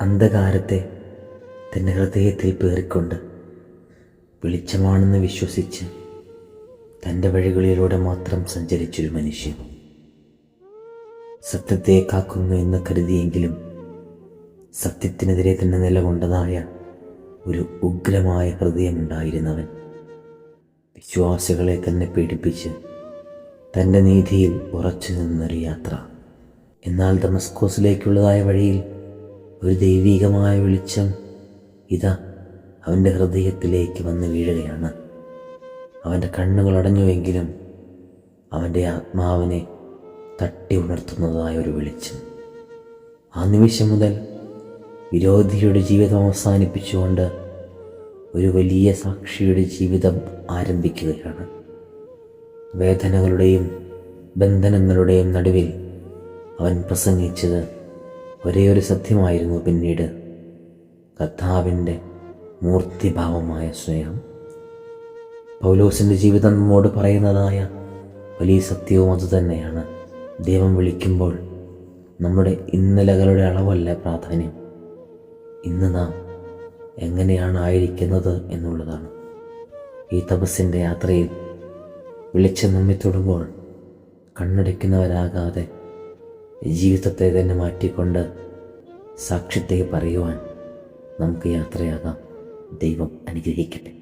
അന്ധകാരത്തെ തൻ്റെ ഹൃദയത്തിൽ പേറിക്കൊണ്ട് വെളിച്ചമാണെന്ന് വിശ്വസിച്ച് തൻ്റെ വഴികളിലൂടെ മാത്രം സഞ്ചരിച്ചൊരു മനുഷ്യൻ. സത്യത്തെ കാക്കുന്നു എന്ന് കരുതിയെങ്കിലും സത്യത്തിനെതിരെ തന്നെ നിലകൊണ്ടതായ ഒരു ഉഗ്രമായ ഹൃദയമുണ്ടായിരുന്നവൻ. വിശ്വാസികളെ തന്നെ പീഡിപ്പിച്ച് തൻ്റെ നീതിയിൽ ഉറച്ചു നിന്നൊരു യാത്ര. എന്നാൽ ദമസ്കോസിലേക്കുള്ളതായ വഴിയിൽ ഒരു ദൈവികമായ വെളിച്ചം ഇതാ അവൻ്റെ ഹൃദയത്തിലേക്ക് വന്ന് വീഴുകയാണ്. അവൻ്റെ കണ്ണുകൾ അടഞ്ഞുവെങ്കിലും അവൻ്റെ ആത്മാവിനെ തട്ടി ഉണർത്തുന്നതായ ഒരു വെളിച്ചം. ആ നിമിഷം മുതൽ വിരോധിയുടെ ജീവിതം അവസാനിപ്പിച്ചുകൊണ്ട് ഒരു വലിയ സാക്ഷിയുടെ ജീവിതം ആരംഭിക്കുകയാണ്. വേദനകളുടെയും ബന്ധനങ്ങളുടെയും നടുവിൽ അവൻ പ്രസംഗിച്ചത് ഒരേ ഒരു സത്യമായിരുന്നു. പിന്നീട് കർത്താവിൻ്റെ മൂർത്തിഭാവമായ സ്നേഹം. പൗലോസിൻ്റെ ജീവിതം നമ്മോട് പറയുന്നതായ വലിയ സത്യവും അതുതന്നെയാണ്. ദൈവം വിളിക്കുമ്പോൾ നമ്മുടെ ഇന്നലകളുടെ അളവല്ല പ്രാധാന്യം, ഇന്ന് നാം എങ്ങനെയാണ് ആയിരിക്കുന്നത് എന്നുള്ളതാണ്. ഈ തപസ്സിൻ്റെ യാത്രയിൽ വെളിച്ചം നമ്മെ തൊടുമ്പോൾ കണ്ണടയ്ക്കുന്നവരാകാതെ ജീവിതത്തെ തന്നെ മാറ്റിക്കൊണ്ട് സാക്ഷ്യത്തെ പറയുവാൻ നമുക്ക് യാത്രയാകാം. ദൈവം അനുഗ്രഹിക്കട്ടെ.